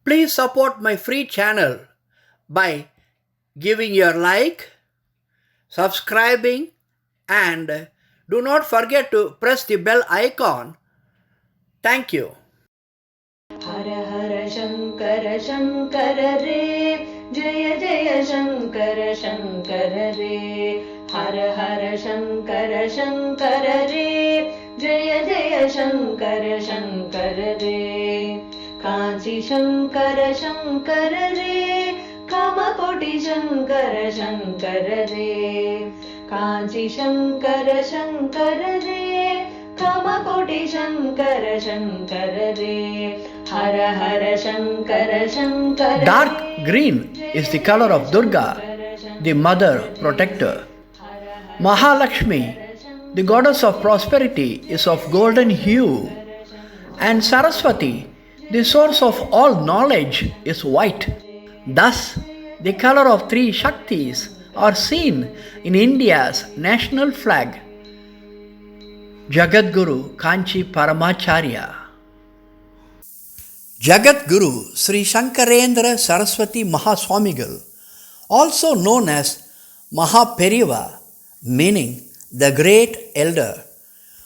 Please support my free channel by giving your like, subscribing, and do not forget to press the bell icon. Thank you. हर हर शङ्कर शङ्कर रे जय जय शङ्कर शङ्कर रे हर हर शङ्कर शङ्कर रे जय जय शङ्कर शङ्कर रे काञ्ची शङ्कर शङ्कर रे कामकोटि शङ्कर शङ्कर रे काञ्ची शङ्कर शङ्कर रे कामकोटि शङ्कर शङ्कर रे हर हर Shankar Shankar Dark green is the color of Durga, the mother protector. Mahalakshmi, the goddess of prosperity, is of golden hue, and Saraswati, the source of all knowledge, is white. Thus, the color of three Shaktis are seen in India's national flag. Jagadguru Kanchi Paramacharya. Jagadguru Sri Shankarendra Saraswati Mahaswamigal, also known as Mahaperiyava, meaning the great elder,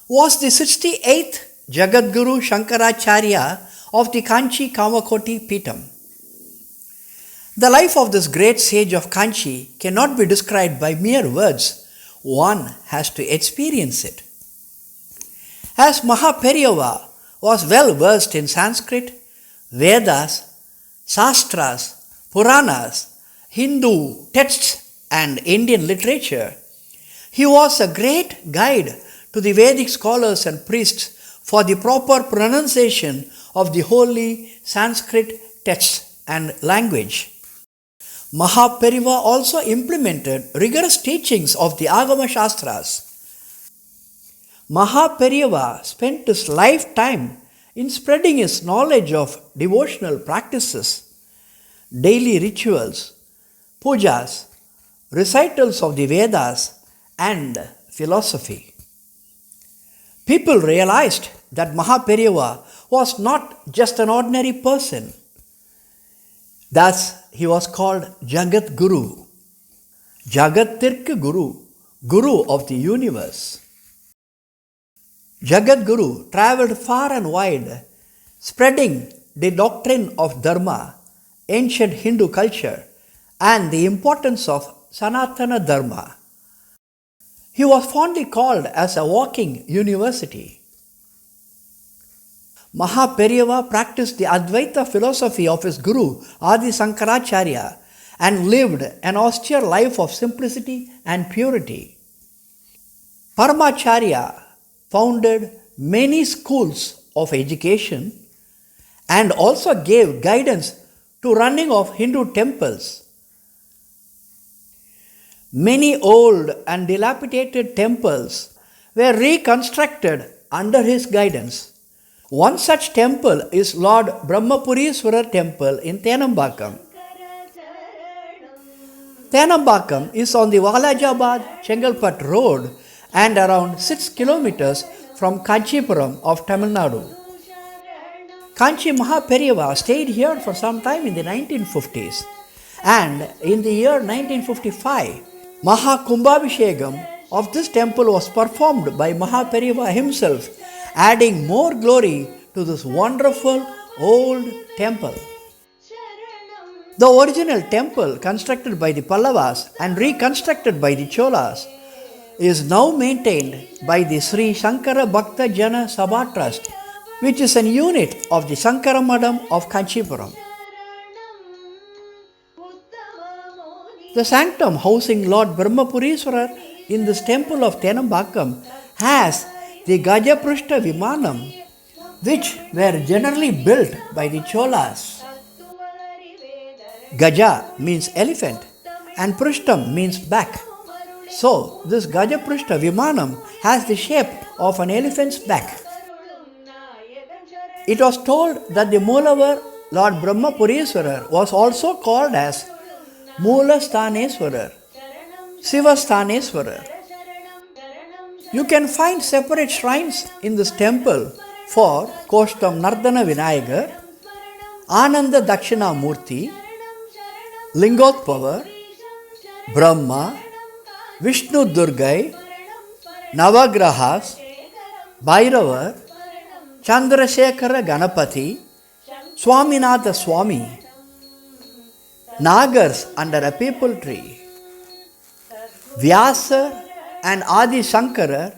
was the 68th Jagadguru Shankaracharya of the Kanchi Kamakoti Peetham. The life of this great sage of Kanchi cannot be described by mere words. One has to experience it. As Mahaperiyava was well versed in Sanskrit, Vedas, Shastras, Puranas, Hindu texts, and Indian literature, he was a great guide to the Vedic scholars and priests for the proper pronunciation of the holy Sanskrit texts and language. Mahaperiyava also implemented rigorous teachings of the Agama Shastras. Mahaperiyava spent his lifetime in spreading his knowledge of devotional practices, daily rituals, pujas, recitals of the Vedas, and philosophy. People realized that Mahaperiyava was not just an ordinary person. Thus, he was called Jagat Guru, Jagatirka Guru, Guru of the universe. Jagat Guru travelled far and wide, spreading the doctrine of Dharma, ancient Hindu culture, and the importance of Sanatana Dharma. He was fondly called as a walking university. Mahaperiyava practiced the Advaita philosophy of his Guru Adi Sankaracharya and lived an austere life of simplicity and purity. Paramacharya founded many schools of education and also gave guidance to running of Hindu temples. Many old and dilapidated temples were reconstructed under his guidance. One such temple is Lord Brahmapureeswarar temple in Thenambakkam. Thenambakkam is on the Valajabad-Chengalpattu road and around 6 kilometers from Kancheepuram of Tamil Nadu. Kanchi Mahaperiyava stayed here for some time in the 1950s, and in the year 1955, Maha Kumbhabhishekam of this temple was performed by Mahaperiyava himself, adding more glory to this wonderful old temple. The original temple, constructed by the Pallavas and reconstructed by the Cholas, is now maintained by the Sri Shankara Bhakta Jana Sabha Trust, which is an unit of the Shankara Madam of Kancheepuram. The sanctum housing Lord Brahmapureeswarar in this temple of Thenambakkam has the Gajaprishta Vimanam, which were generally built by the Cholas. Gaja means elephant and Prishtam means back. So, this Gajaprishta Vimanam has the shape of an elephant's back. It was told that the Moolavar Lord Brahmapureeswarar was also called as Moolasthaneswarar, Sivasthaneswarar. You can find separate shrines in this temple for Koshtam Nardana Vinayagar, Ananda Dakshinamurti, Lingotpava, Brahma, Vishnu Durgai, Navagrahas, Bhairavar, Chandrasekhara Ganapati, Swaminatha Swami, Nagars under a peepal tree, Vyasa and Adi Shankara,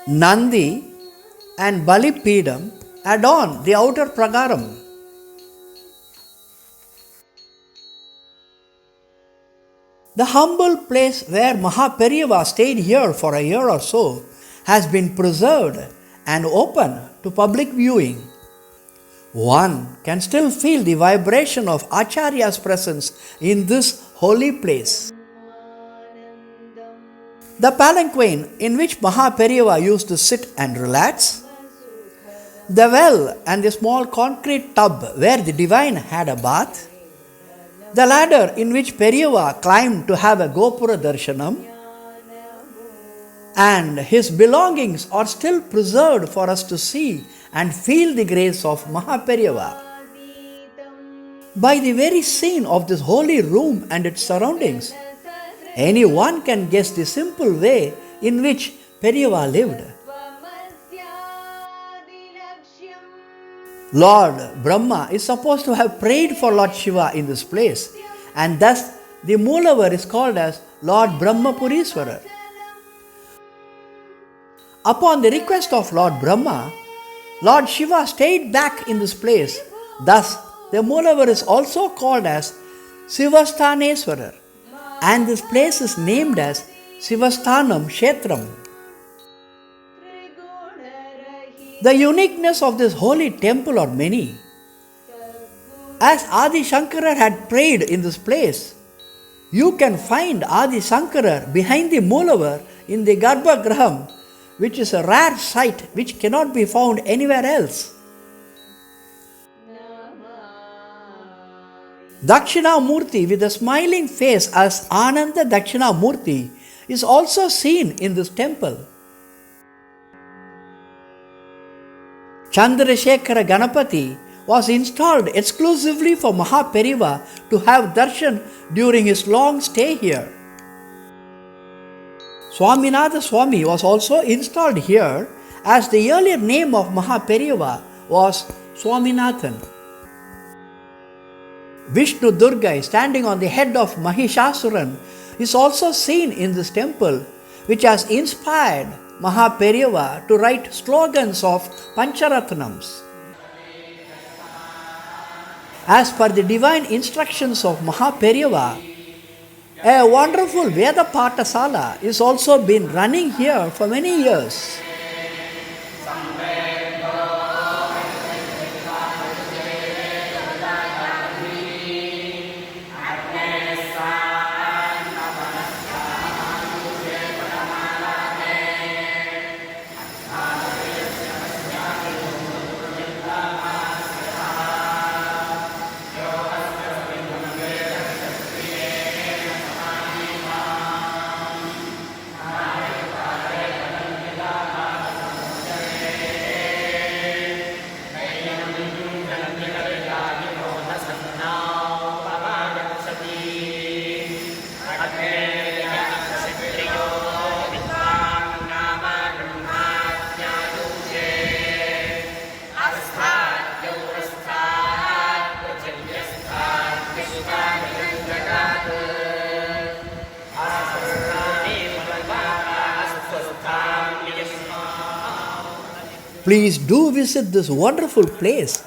Nandi and Balipidam adorn the outer pragaram. The humble place where Mahaperiyava stayed here for a year or so has been preserved and open to public viewing. One can still feel the vibration of Acharya's presence in this holy place. The palanquin in which Mahaperiyava used to sit and relax, the well and the small concrete tub where the divine had a bath, the ladder in which Periyava climbed to have a Gopura Darshanam, and his belongings are still preserved for us to see and feel the grace of Mahaperiyava. By the very scene of this holy room and its surroundings, anyone can guess the simple way in which Periyava lived. Lord Brahma is supposed to have prayed for Lord Shiva in this place, and thus the Moolavar is called as Lord Brahmapuriswarar. Upon the request of Lord Brahma, Lord Shiva stayed back in this place. Thus, the Moolavar is also called as Sivasthaneswarar, and this place is named as Sivasthanam Kshetram. The uniqueness of this holy temple are many. As Adi Shankara had prayed in this place, you can find Adi Shankara behind the Moolavar in the Garbhagraham, which is a rare sight which cannot be found anywhere else. Dakshinamurti with a smiling face as Ananda Dakshinamurti is also seen in this temple. Chandrasekhara Ganapati was installed exclusively for Mahaperiyava to have darshan during his long stay here. Swaminatha Swami was also installed here, as the earlier name of Mahaperiyava was Swaminathan. Vishnu Durgai standing on the head of Mahishasuran is also seen in this temple, which has inspired Mahaperiyava to write slogans of Pancharatnams. As per the divine instructions of Mahaperiyava, a wonderful Veda Pathasala is also been running here for many years. Please do visit this wonderful place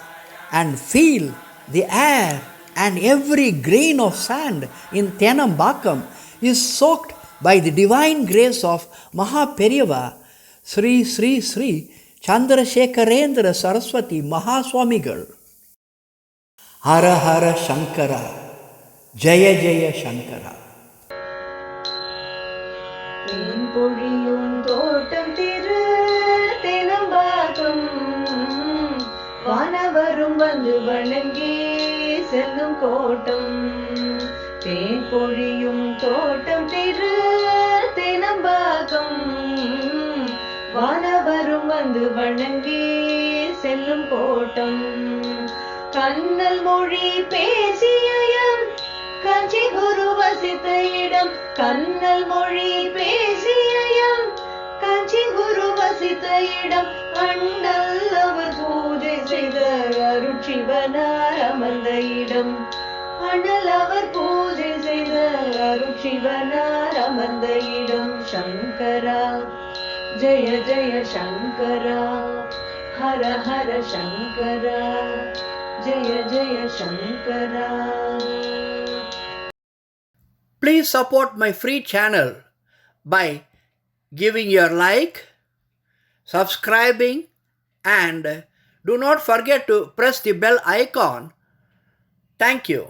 and feel the air, and every grain of sand in Thenambakkam is soaked by the divine grace of Mahaperiyava, Sri Sri Sri Chandrasekharendra Saraswati Mahaswamigal. Hara Hara Shankara, Jaya Jaya Shankara. வானவரும் வந்து வணங்கி செல்லும் கோட்டம் தேன் பொழியும் தோட்டம் திரு தெனம்பாக்கம் வானவரும் வந்து வணங்கி செல்லும் கோட்டம் கண்ணல் மொழி பேசியம் காஞ்சி குரு வசித்த இடம். கண்ணல் மொழி பேசியம் காஞ்சி குரு வசித்த இடம். அண்ணல் அவர் பூஜை செய்த அருட்சிவனார் அமர்ந்த இடம். அண்ணல் அவர் பூஜை செய்த அருட்சிவனார் அமர்ந்த இடம். சங்கரா ஜெய ஜெய சங்கரா, ஹர ஹர சங்கரா, ஜெய ஜெய சங்கரா. Please support my free channel by giving your like, subscribing, and do not forget to press the bell icon. Thank you.